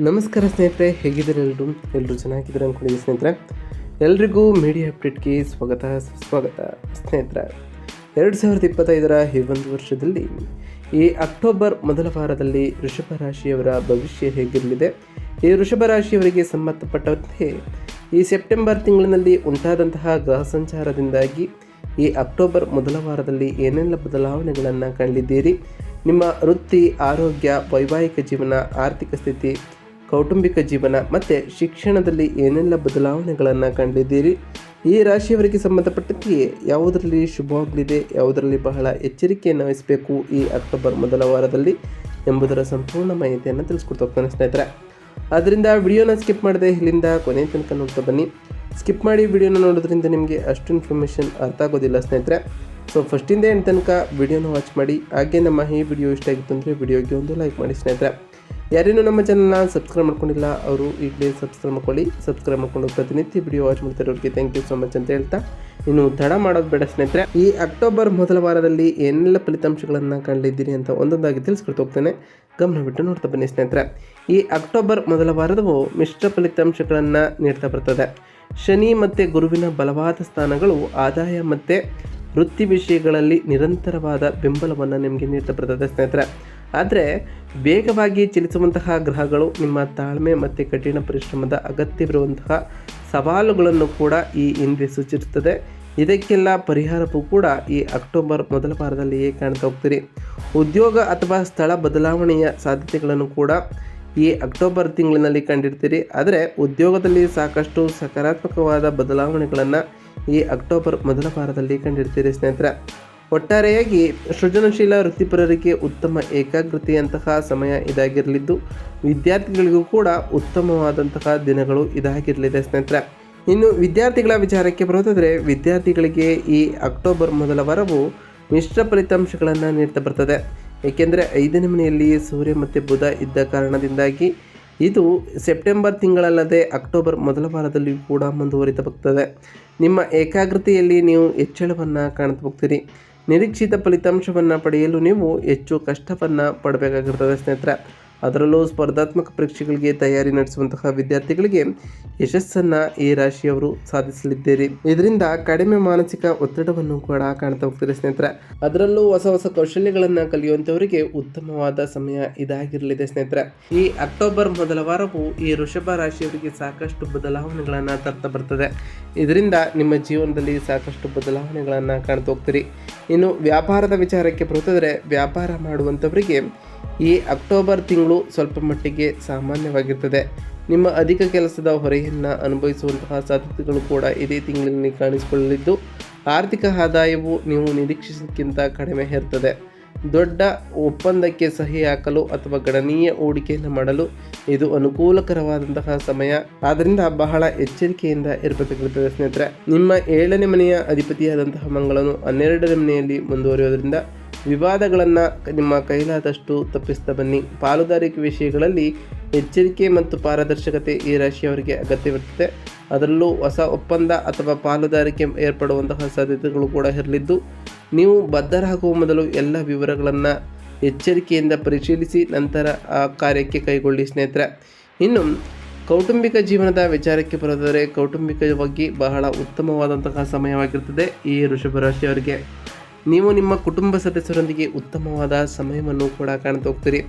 ನಮಸ್ಕಾರ ಸ್ನೇಹಿತರೆ, ಹೇಗಿದ್ದಾರೆ ಎಲ್ಲರೂ ಚೆನ್ನಾಗಿದ್ದಾರೆ ಅಂದ್ಕೊಂಡಿದ್ದೀವಿ ಸ್ನೇಹಿತರೆ. ಎಲ್ರಿಗೂ ಮೀಡಿಯಾ ಅಪ್ಡೇಟ್ಗೆ ಸ್ವಾಗತ ಸ್ನೇಹಿತರೆ. 2025ರ ಈ ಒಂದು ವರ್ಷದಲ್ಲಿ ಈ ಅಕ್ಟೋಬರ್ ಮೊದಲ ವಾರದಲ್ಲಿ ವೃಷಭ ರಾಶಿಯವರ ಭವಿಷ್ಯ ಹೇಗಿರಲಿದೆ, ಈ ವೃಷಭ ರಾಶಿಯವರಿಗೆ ಸಂಬಂಧಪಟ್ಟಂತೆ ಈ ಸೆಪ್ಟೆಂಬರ್ ತಿಂಗಳಿನಲ್ಲಿ ಉಂಟಾದಂತಹ ಗ್ರಹ ಸಂಚಾರದಿಂದಾಗಿ ಈ ಅಕ್ಟೋಬರ್ ಮೊದಲ ವಾರದಲ್ಲಿ ಏನೆಲ್ಲ ಬದಲಾವಣೆಗಳನ್ನು ಕಾಣಲಿದ್ದೀರಿ, ನಿಮ್ಮ ವೃತ್ತಿ, ಆರೋಗ್ಯ, ವೈವಾಹಿಕ ಜೀವನ, ಆರ್ಥಿಕ ಸ್ಥಿತಿ, ಕೌಟುಂಬಿಕ ಜೀವನ ಮತ್ತು ಶಿಕ್ಷಣದಲ್ಲಿ ಏನೆಲ್ಲ ಬದಲಾವಣೆಗಳನ್ನು ಕಂಡಿದ್ದೀರಿ, ಈ ರಾಶಿಯವರಿಗೆ ಸಂಬಂಧಪಟ್ಟಂತೆ ಯಾವುದರಲ್ಲಿ ಶುಭವಾಗಲಿದೆ, ಯಾವುದರಲ್ಲಿ ಬಹಳ ಎಚ್ಚರಿಕೆಯನ್ನು ವಹಿಸಬೇಕು ಈ ಅಕ್ಟೋಬರ್ ಮೊದಲ ವಾರದಲ್ಲಿ ಎಂಬುದರ ಸಂಪೂರ್ಣ ಮಾಹಿತಿಯನ್ನು ತಿಳಿಸ್ಕೊಡ್ತಾ ಹೋಗ್ತಾನೆ ಸ್ನೇಹಿತರೆ. ಆದ್ದರಿಂದ ವಿಡಿಯೋನ ಸ್ಕಿಪ್ ಮಾಡದೆ ಇಲ್ಲಿಂದ ಕೊನೆ ತನಕ ನೋಡ್ತಾ ಬನ್ನಿ. ಸ್ಕಿಪ್ ಮಾಡಿ ವಿಡಿಯೋನ ನೋಡೋದ್ರಿಂದ ನಿಮಗೆ ಅಷ್ಟು ಇನ್ಫಾರ್ಮೇಷನ್ ಅರ್ಥ ಆಗೋದಿಲ್ಲ ಸ್ನೇಹಿತರೆ. ಸೊ ಫಸ್ಟಿಂದ ಎಂಟು ತನಕ ವಿಡಿಯೋನ ವಾಚ್ ಮಾಡಿ. ಹಾಗೆ ನಮ್ಮ ಈ ವಿಡಿಯೋ ಇಷ್ಟ ಆಗಿತ್ತು ಅಂದರೆ ವಿಡಿಯೋಗೆ ಒಂದು ಲೈಕ್ ಮಾಡಿ ಸ್ನೇಹಿತರೆ. ಯಾರೇನೂ ನಮ್ಮ ಚಾನಲ್ನ ಸಬ್ಸ್ಕ್ರೈಬ್ ಮಾಡ್ಕೊಂಡಿಲ್ಲ ಅವರು ಈಗಲೇ ಸಬ್ಸ್ಕ್ರೈಬ್ ಮಾಡ್ಕೊಳ್ಳಿ. ಸಬ್ಸ್ಕ್ರೈಬ್ ಮಾಡ್ಕೊಂಡು ಪ್ರತಿನಿತ್ಯ ವಿಡಿಯೋ ವಾಚ್ ಮಾಡ್ತಿರೋರಿಗೆ ಥ್ಯಾಂಕ್ ಯು ಸೊ ಮಚ್ ಅಂತ ಹೇಳ್ತಾ, ಇನ್ನು ತಡ ಮಾಡೋದು ಬೇಡ ಸ್ನೇಹಿತರೆ. ಈ ಅಕ್ಟೋಬರ್ ಮೊದಲ ವಾರದಲ್ಲಿ ಏನೆಲ್ಲ ಫಲಿತಾಂಶಗಳನ್ನು ಕಾಣಲಿದ್ದೀರಿ ಅಂತ ಒಂದೊಂದಾಗಿ ತಿಳಿಸ್ಕೊಡ್ತಾ ಹೋಗ್ತೇನೆ. ಗಮನ ಬಿಟ್ಟು ನೋಡ್ತಾ ಬನ್ನಿ ಸ್ನೇಹಿತರೆ. ಈ ಅಕ್ಟೋಬರ್ ಮೊದಲ ವಾರದವು ಮಿಶ್ರ ಫಲಿತಾಂಶಗಳನ್ನು ನೀಡ್ತಾ ಬರ್ತದೆ. ಶನಿ ಮತ್ತು ಗುರುವಿನ ಬಲವಾದ ಸ್ಥಾನಗಳು ಆದಾಯ ಮತ್ತು ವೃತ್ತಿ ವಿಷಯಗಳಲ್ಲಿ ನಿರಂತರವಾದ ಬೆಂಬಲವನ್ನು ನಿಮಗೆ ನೀಡ್ತಾ ಬರ್ತದೆ ಸ್ನೇಹಿತರೆ. ಆದರೆ ವೇಗವಾಗಿ ಚಲಿಸುವಂತಹ ಗ್ರಹಗಳು ನಿಮ್ಮ ತಾಳ್ಮೆ ಮತ್ತು ಕಠಿಣ ಪರಿಶ್ರಮದ ಅಗತ್ಯವಿರುವಂತಹ ಸವಾಲುಗಳನ್ನು ಕೂಡ ಈ ಹಿಂದೆ ಸೂಚಿಸುತ್ತದೆ. ಇದಕ್ಕೆಲ್ಲ ಪರಿಹಾರವೂ ಕೂಡ ಈ ಅಕ್ಟೋಬರ್ ಮೊದಲ ವಾರದಲ್ಲಿಯೇ ಕಾಣ್ತಾ ಹೋಗ್ತೀರಿ. ಉದ್ಯೋಗ ಅಥವಾ ಸ್ಥಳ ಬದಲಾವಣೆಯ ಸಾಧ್ಯತೆಗಳನ್ನು ಕೂಡ ಈ ಅಕ್ಟೋಬರ್ ತಿಂಗಳಿನಲ್ಲಿ ಕಂಡಿರ್ತೀರಿ. ಆದರೆ ಉದ್ಯೋಗದಲ್ಲಿ ಸಾಕಷ್ಟು ಸಕಾರಾತ್ಮಕವಾದ ಬದಲಾವಣೆಗಳನ್ನು ಈ ಅಕ್ಟೋಬರ್ ಮೊದಲ ವಾರದಲ್ಲಿ ಕಂಡಿರ್ತೀರಿ ಸ್ನೇಹಿತರೆ. ಒಟ್ಟಾರೆಯಾಗಿ ಸೃಜನಶೀಲ ವೃತ್ತಿಪರರಿಗೆ ಉತ್ತಮ ಏಕಾಗ್ರತೆಯಂತಹ ಸಮಯ ಇದಾಗಿರಲಿದ್ದು, ವಿದ್ಯಾರ್ಥಿಗಳಿಗೂ ಕೂಡ ಉತ್ತಮವಾದಂತಹ ದಿನಗಳು ಇದಾಗಿರಲಿದೆ ಸ್ನೇಹಿತರೆ. ಇನ್ನು ವಿದ್ಯಾರ್ಥಿಗಳ ವಿಚಾರಕ್ಕೆ ಬರೋದಾದರೆ, ವಿದ್ಯಾರ್ಥಿಗಳಿಗೆ ಈ ಅಕ್ಟೋಬರ್ ಮೊದಲ ವಾರವು ಮಿಶ್ರ ಫಲಿತಾಂಶಗಳನ್ನು ನೀಡ್ತಾ ಬರ್ತದೆ. ಏಕೆಂದರೆ 5ನೇ ಮನೆಯಲ್ಲಿ ಸೂರ್ಯ ಮತ್ತು ಬುಧ ಇದ್ದ ಕಾರಣದಿಂದಾಗಿ ಇದು ಸೆಪ್ಟೆಂಬರ್ ತಿಂಗಳಲ್ಲದೆ ಅಕ್ಟೋಬರ್ ಮೊದಲ ವಾರದಲ್ಲಿಯೂ ಕೂಡ ಮುಂದುವರಿತಾ ಹೋಗ್ತದೆ. ನಿಮ್ಮ ಏಕಾಗ್ರತೆಯಲ್ಲಿ ನೀವು ಹೆಚ್ಚಳವನ್ನು ಕಾಣ್ತಾ ಹೋಗ್ತೀರಿ. ನಿರೀಕ್ಷಿತ ಫಲಿತಾಂಶವನ್ನು ಪಡೆಯಲು ನೀವು ಹೆಚ್ಚು ಕಷ್ಟವನ್ನು ಪಡಬೇಕಾಗಿರ್ತದೆ ಸ್ನೇಹಿತರೆ. ಅದರಲ್ಲೂ ಸ್ಪರ್ಧಾತ್ಮಕ ಪರೀಕ್ಷೆಗಳಿಗೆ ತಯಾರಿ ನಡೆಸುವಂತಹ ವಿದ್ಯಾರ್ಥಿಗಳಿಗೆ ಯಶಸ್ಸನ್ನು ಈ ರಾಶಿಯವರು ಸಾಧಿಸಲಿದ್ದೀರಿ. ಇದರಿಂದ ಕಡಿಮೆ ಮಾನಸಿಕ ಒತ್ತಡವನ್ನು ಕೂಡ ಕಾಣ್ತಾ ಹೋಗ್ತೀರಿ ಸ್ನೇಹಿತರೆ. ಅದರಲ್ಲೂ ಹೊಸ ಕೌಶಲ್ಯಗಳನ್ನು ಕಲಿಯುವಂಥವರಿಗೆ ಉತ್ತಮವಾದ ಸಮಯ ಇದಾಗಿರಲಿದೆ ಸ್ನೇಹಿತರೆ. ಈ ಅಕ್ಟೋಬರ್ ಮೊದಲ ವಾರವು ಈ ವೃಷಭ ರಾಶಿಯವರಿಗೆ ಸಾಕಷ್ಟು ಬದಲಾವಣೆಗಳನ್ನು ತರ್ತಾ ಬರ್ತದೆ. ಇದರಿಂದ ನಿಮ್ಮ ಜೀವನದಲ್ಲಿ ಸಾಕಷ್ಟು ಬದಲಾವಣೆಗಳನ್ನು ಕಾಣ್ತಾ ಹೋಗ್ತೀರಿ. ಇನ್ನು ವ್ಯಾಪಾರದ ವಿಚಾರಕ್ಕೆ ಬರುತ್ತಿದ್ದರೆ, ವ್ಯಾಪಾರ ಮಾಡುವಂಥವರಿಗೆ ಈ ಅಕ್ಟೋಬರ್ ತಿಂಗಳು ಸ್ವಲ್ಪ ಮಟ್ಟಿಗೆ ಸಾಮಾನ್ಯವಾಗಿರ್ತದೆ. ನಿಮ್ಮ ಅಧಿಕ ಕೆಲಸದ ಹೊರೆಯನ್ನು ಅನುಭವಿಸುವಂತಹ ಸಾಧ್ಯತೆಗಳು ಕೂಡ ಇದೇ ತಿಂಗಳಿನಲ್ಲಿ ಕಾಣಿಸಿಕೊಳ್ಳಲಿದ್ದು, ಆರ್ಥಿಕ ಆದಾಯವು ನೀವು ನಿರೀಕ್ಷಿಸಕ್ಕಿಂತ ಕಡಿಮೆ ಇರ್ತದೆ. ದೊಡ್ಡ ಒಪ್ಪಂದಕ್ಕೆ ಸಹಿ ಹಾಕಲು ಅಥವಾ ಗಣನೀಯ ಹೂಡಿಕೆಯನ್ನು ಮಾಡಲು ಇದು ಅನುಕೂಲಕರವಾದಂತಹ ಸಮಯ. ಆದ್ದರಿಂದ ಬಹಳ ಎಚ್ಚರಿಕೆಯಿಂದ ಇರಬೇಕಾಗಿರುತ್ತದೆ ಸ್ನೇಹಿತರೆ. ನಿಮ್ಮ 7ನೇ ಮನೆಯ ಅಧಿಪತಿಯಾದಂತಹ ಮಂಗಳನು 12ನೇ ಮನೆಯಲ್ಲಿ ಮುಂದುವರಿಯೋದ್ರಿಂದ ವಿವಾದಗಳನ್ನು ನಿಮ್ಮ ಕೈಲಾದಷ್ಟು ತಪ್ಪಿಸ್ತಾ ಬನ್ನಿ. ಪಾಲುದಾರಿಕೆ ವಿಷಯಗಳಲ್ಲಿ ಎಚ್ಚರಿಕೆ ಮತ್ತು ಪಾರದರ್ಶಕತೆ ಈ ರಾಶಿಯವರಿಗೆ ಅಗತ್ಯವಿರುತ್ತದೆ. ಅದರಲ್ಲೂ ಹೊಸ ಒಪ್ಪಂದ ಅಥವಾ ಪಾಲುದಾರಿಕೆ ಏರ್ಪಡುವಂತಹ ಸಾಧ್ಯತೆಗಳು ಕೂಡ ಇರಲಿದ್ದು, ನೀವು ಬದ್ಧರಾಗುವ ಮೊದಲು ಎಲ್ಲ ವಿವರಗಳನ್ನು ಎಚ್ಚರಿಕೆಯಿಂದ ಪರಿಶೀಲಿಸಿ ನಂತರ ಆ ಕಾರ್ಯಕ್ಕೆ ಕೈಗೊಳ್ಳಿ ಸ್ನೇಹಿತರೆ. ಇನ್ನು ಕೌಟುಂಬಿಕ ಜೀವನದ ವಿಚಾರಕ್ಕೆ ಬರೋದಾದರೆ, ಕೌಟುಂಬಿಕವಾಗಿ ಬಹಳ ಉತ್ತಮವಾದಂತಹ ಸಮಯವಾಗಿರ್ತದೆ ಈ ವೃಷಭ ರಾಶಿಯವರಿಗೆ. ನೀವು ನಿಮ್ಮ ಕುಟುಂಬ ಸದಸ್ಯರೊಂದಿಗೆ ಉತ್ತಮವಾದ ಸಮಯವನ್ನು ಕೂಡ ಕಾಣ್ತಾ ಹೋಗ್ತೀರಿ.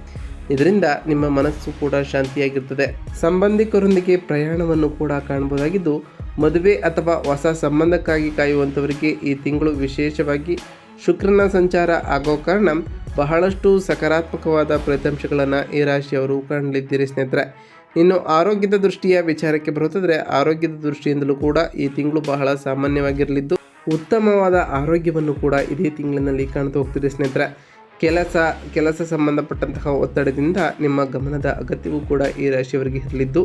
ಇದರಿಂದ ನಿಮ್ಮ ಮನಸ್ಸು ಕೂಡ ಶಾಂತಿಯಾಗಿರ್ತದೆ. ಸಂಬಂಧಿಕರೊಂದಿಗೆ ಪ್ರಯಾಣವನ್ನು ಕೂಡ ಕಾಣಬಹುದಾಗಿದ್ದು, ಮದುವೆ ಅಥವಾ ಹೊಸ ಸಂಬಂಧಕ್ಕಾಗಿ ಕಾಯುವಂಥವರಿಗೆ ಈ ತಿಂಗಳು ವಿಶೇಷವಾಗಿ ಶುಕ್ರನ ಸಂಚಾರ ಆಗೋ ಕಾರಣ ಬಹಳಷ್ಟು ಸಕಾರಾತ್ಮಕವಾದ ಫಲಿತಾಂಶಗಳನ್ನು ಈ ರಾಶಿಯವರು ಕಾಣಲಿದ್ದೀರಿ ಸ್ನೇಹಿತರೆ. ಇನ್ನು ಆರೋಗ್ಯದ ದೃಷ್ಟಿಯ ವಿಚಾರಕ್ಕೆ ಬರುತ್ತಿದ್ದರೆ, ಆರೋಗ್ಯದ ದೃಷ್ಟಿಯಿಂದಲೂ ಕೂಡ ಈ ತಿಂಗಳು ಬಹಳ ಸಾಮಾನ್ಯವಾಗಿರಲಿದ್ದು, ಉತ್ತಮವಾದ ಆರೋಗ್ಯವನ್ನು ಕೂಡ ಇದೇ ತಿಂಗಳಿನಲ್ಲಿ ಕಾಣ್ತಾ ಹೋಗ್ತೀರಿ ಸ್ನೇಹಿತರೆ. ಕೆಲಸ ಸಂಬಂಧಪಟ್ಟಂತಹ ಒತ್ತಡದಿಂದ ನಿಮ್ಮ ಗಮನದ ಅಗತ್ಯವೂ ಕೂಡ ಈ ರಾಶಿಯವರಿಗೆ ಇರಲಿದ್ದು,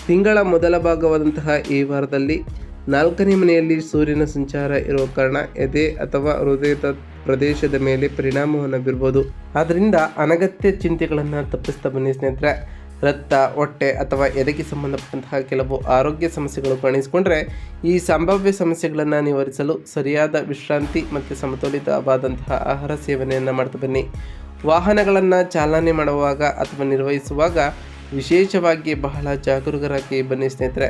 ತಿಂಗಳ ಮೊದಲ ಭಾಗವಾದಂತಹ ಈ ವಾರದಲ್ಲಿ 4ನೇ ಮನೆಯಲ್ಲಿ ಸೂರ್ಯನ ಸಂಚಾರ ಇರುವ ಕಾರಣ ಎದೆ ಅಥವಾ ಹೃದಯದ ಪ್ರದೇಶದ ಮೇಲೆ ಪರಿಣಾಮವನ್ನು ಬೀರ್ಬೋದು. ಆದ್ದರಿಂದ ಅನಗತ್ಯ ಚಿಂತೆಗಳನ್ನು ತಪ್ಪಿಸ್ತಾ ಬನ್ನಿ ಸ್ನೇಹಿತರೆ. ರಕ್ತ, ಹೊಟ್ಟೆ ಅಥವಾ ಎದೆಗೆ ಸಂಬಂಧಪಟ್ಟಂತಹ ಕೆಲವು ಆರೋಗ್ಯ ಸಮಸ್ಯೆಗಳು ಕಾಣಿಸಿಕೊಂಡ್ರೆ ಈ ಸಂಭಾವ್ಯ ಸಮಸ್ಯೆಗಳನ್ನು ನಿವಾರಿಸಲು ಸರಿಯಾದ ವಿಶ್ರಾಂತಿ ಮತ್ತು ಸಮತೋಲಿತವಾದಂತಹ ಆಹಾರ ಸೇವನೆಯನ್ನು ಮಾಡ್ತಾ ಬನ್ನಿ. ವಾಹನಗಳನ್ನು ಚಾಲನೆ ಮಾಡುವಾಗ ಅಥವಾ ನಿರ್ವಹಿಸುವಾಗ ವಿಶೇಷವಾಗಿ ಬಹಳ ಜಾಗರೂಕರಾಗಿ ಬನ್ನಿ ಸ್ನೇಹಿತರೆ.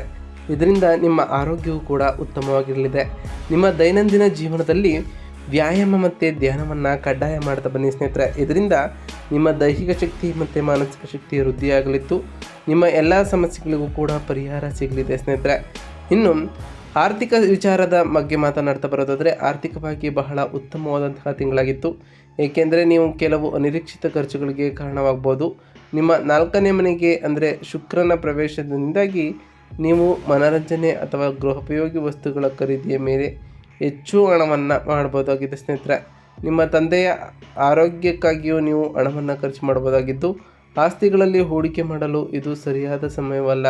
ಇದರಿಂದ ನಿಮ್ಮ ಆರೋಗ್ಯವು ಕೂಡ ಉತ್ತಮವಾಗಿರಲಿದೆ. ನಿಮ್ಮ ದೈನಂದಿನ ಜೀವನದಲ್ಲಿ ವ್ಯಾಯಾಮ ಮತ್ತು ಧ್ಯಾನವನ್ನು ಕಡ್ಡಾಯ ಮಾಡ್ತಾ ಬನ್ನಿ ಸ್ನೇಹಿತರೆ. ಇದರಿಂದ ನಿಮ್ಮ ದೈಹಿಕ ಶಕ್ತಿ ಮತ್ತು ಮಾನಸಿಕ ಶಕ್ತಿ ವೃದ್ಧಿಯಾಗಲಿದ್ದು ನಿಮ್ಮ ಎಲ್ಲ ಸಮಸ್ಯೆಗಳಿಗೂ ಕೂಡ ಪರಿಹಾರ ಸಿಗಲಿದೆ ಸ್ನೇಹಿತರೆ. ಇನ್ನು ಆರ್ಥಿಕ ವಿಚಾರದ ಬಗ್ಗೆ ಮಾತನಾಡ್ತಾ ಬರೋದಾದರೆ, ಆರ್ಥಿಕವಾಗಿ ಬಹಳ ಉತ್ತಮವಾದಂತಹ ತಿಂಗಳಾಗಿತ್ತು. ಏಕೆಂದರೆ ನೀವು ಕೆಲವು ಅನಿರೀಕ್ಷಿತ ಖರ್ಚುಗಳಿಗೆ ಕಾರಣವಾಗ್ಬೋದು. ನಿಮ್ಮ 4ನೇ ಮನೆಗೆ ಅಂದರೆ ಶುಕ್ರನ ಪ್ರವೇಶದಿಂದಾಗಿ ನೀವು ಮನರಂಜನೆ ಅಥವಾ ಗೃಹೋಪಯೋಗಿ ವಸ್ತುಗಳ ಖರೀದಿಯ ಮೇಲೆ ಹೆಚ್ಚು ಹಣವನ್ನು ಮಾಡಬಹುದಾಗಿದೆ ಸ್ನೇಹಿತರೆ. ನಿಮ್ಮ ತಂದೆಯ ಆರೋಗ್ಯಕ್ಕಾಗಿಯೂ ನೀವು ಹಣವನ್ನು ಖರ್ಚು ಮಾಡಬಹುದಾಗಿದ್ದು, ಆಸ್ತಿಗಳಲ್ಲಿ ಹೂಡಿಕೆ ಮಾಡಲು ಇದು ಸರಿಯಾದ ಸಮಯವಲ್ಲ.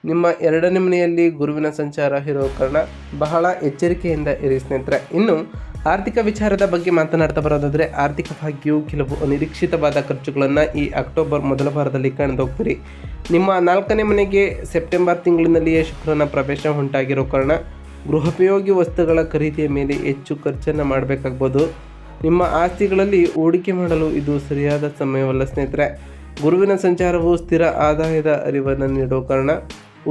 ನಿಮ್ಮ 2ನೇ ಮನೆಯಲ್ಲಿ ಗುರುವಿನ ಸಂಚಾರ ಇರೋ ಕಾರಣ ಬಹಳ ಎಚ್ಚರಿಕೆಯಿಂದ ಇರಿ ಸ್ನೇಹಿತರೆ. ಇನ್ನು ಆರ್ಥಿಕ ವಿಚಾರದ ಬಗ್ಗೆ ಮಾತನಾಡ್ತಾ ಬರೋದಾದರೆ, ಆರ್ಥಿಕವಾಗಿಯೂ ಕೆಲವು ಅನಿರೀಕ್ಷಿತವಾದ ಖರ್ಚುಗಳನ್ನು ಈ ಅಕ್ಟೋಬರ್ ಮೊದಲ ವಾರದಲ್ಲಿ ಕಾಣ್ದು ಹೋಗ್ತೀರಿ. ನಿಮ್ಮ 4ನೇ ಮನೆಗೆ ಸೆಪ್ಟೆಂಬರ್ ತಿಂಗಳಿನಲ್ಲಿಯೇ ಶುಕ್ರನ ಪ್ರವೇಶ ಉಂಟಾಗಿರೋ ಕಾರಣ ಗೃಹೋಪಯೋಗಿ ವಸ್ತುಗಳ ಖರೀದಿಯ ಮೇಲೆ ಹೆಚ್ಚು ಖರ್ಚನ್ನು ಮಾಡಬೇಕಾಗ್ಬೋದು. ನಿಮ್ಮ ಆಸ್ತಿಗಳಲ್ಲಿ ಹೂಡಿಕೆ ಮಾಡಲು ಇದು ಸರಿಯಾದ ಸಮಯವಲ್ಲ ಸ್ನೇಹಿತರೆ. ಗುರುವಿನ ಸಂಚಾರವು ಸ್ಥಿರ ಆದಾಯದ ಅರಿವನ್ನು ನೀಡೋ ಕಾರಣ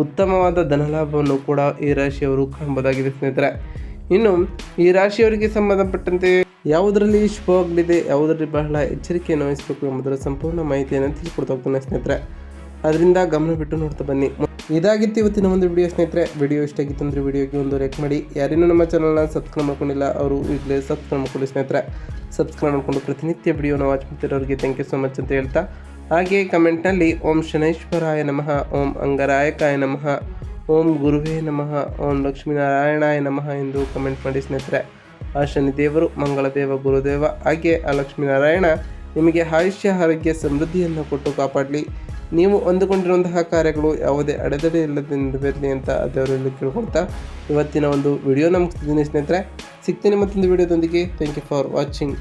ಉತ್ತಮವಾದ ಧನಲಾಭವನ್ನು ಕೂಡ ಈ ರಾಶಿಯವರು ಕಾಣಬಹುದಾಗಿದೆ ಸ್ನೇಹಿತರೆ. ಇನ್ನು ಈ ರಾಶಿಯವರಿಗೆ ಸಂಬಂಧಪಟ್ಟಂತೆ ಯಾವುದರಲ್ಲಿ ಶುಭವಾಗಲಿದೆ, ಯಾವುದರಲ್ಲಿ ಬಹಳ ಎಚ್ಚರಿಕೆಯನ್ನು ವಹಿಸಬೇಕು ಎಂಬುದರ ಸಂಪೂರ್ಣ ಮಾಹಿತಿಯನ್ನು ತಿಳಿಸ್ಕೊಡ್ತಾ ಹೋಗ್ತಾನೆ ಸ್ನೇಹಿತರೆ. ಅದರಿಂದ ಗಮನ ಬಿಟ್ಟು ನೋಡ್ತಾ ಬನ್ನಿ. ಇದಾಗಿತ್ತು ಇವತ್ತಿನ ಒಂದು ವಿಡಿಯೋ ಸ್ನೇಹಿತರೆ. ವಿಡಿಯೋ ಇಷ್ಟ ಆಗಿತ್ತು ಅಂದರೆ ವಿಡಿಯೋಗೆ ಒಂದು ಲೈಕ್ ಮಾಡಿ. ಯಾರೇನೂ ನಮ್ಮ ಚಾನಲ್ನ ಸಬ್ಸ್ಕ್ರೈಬ್ ಮಾಡ್ಕೊಂಡಿಲ್ಲ ಅವರು ಈಗಲೇ ಸಬ್ಸ್ಕ್ರೈಬ್ ಮಾಡ್ಕೊಳ್ಳಿ ಸ್ನೇಹಿತರೆ. ಸಬ್ಸ್ಕ್ರೈಬ್ ಮಾಡಿಕೊಂಡು ಪ್ರತಿನಿತ್ಯ ವಿಡಿಯೋನ ವಾಚ್ ಮಾಡ್ತಿರೋರಿಗೆ ಥ್ಯಾಂಕ್ ಯು ಸೊ ಮಚ್ ಅಂತ ಹೇಳ್ತಾ, ಹಾಗೆ ಕಮೆಂಟ್ನಲ್ಲಿ ಓಂ ಶನೈಶ್ವರಾಯ ನಮಃ, ಓಂ ಅಂಗರಾಯಕಾಯ ನಮಃ, ಓಂ ಗುರುವೇ ನಮಃ, ಓಂ ಲಕ್ಷ್ಮೀನಾರಾಯಣಾಯ ನಮಃ ಎಂದು ಕಮೆಂಟ್ ಮಾಡಿ ಸ್ನೇಹಿತರೆ. ಆ ಶನಿದೇವರು, ಮಂಗಳದೇವ, ಗುರುದೇವ ಹಾಗೆ ಆ ಲಕ್ಷ್ಮೀನಾರಾಯಣ ನಿಮಗೆ ಆಯುಷ್ಯ ಆರೋಗ್ಯ ಸಮೃದ್ಧಿಯನ್ನು ಕೊಟ್ಟು ಕಾಪಾಡಲಿ. ನೀವು ಅಂದುಕೊಂಡಿರುವಂತಹ ಕಾರ್ಯಗಳು ಯಾವುದೇ ಅಡೆತಡೆ ಇಲ್ಲದೆ ನೆರವೇರಲಿ ಅಂತ ದೇವರಲ್ಲಿ ಕೇಳ್ಕೊಳ್ತಾ ಇವತ್ತಿನ ಒಂದು ವಿಡಿಯೋನ ಮುಗಿಸ್ತಿದ್ದೀನಿ ಸ್ನೇಹಿತರೆ. ಸಿಗ್ತೀನಿ ಮತ್ತೊಂದು ವಿಡಿಯೋದೊಂದಿಗೆ. Thank you for watching.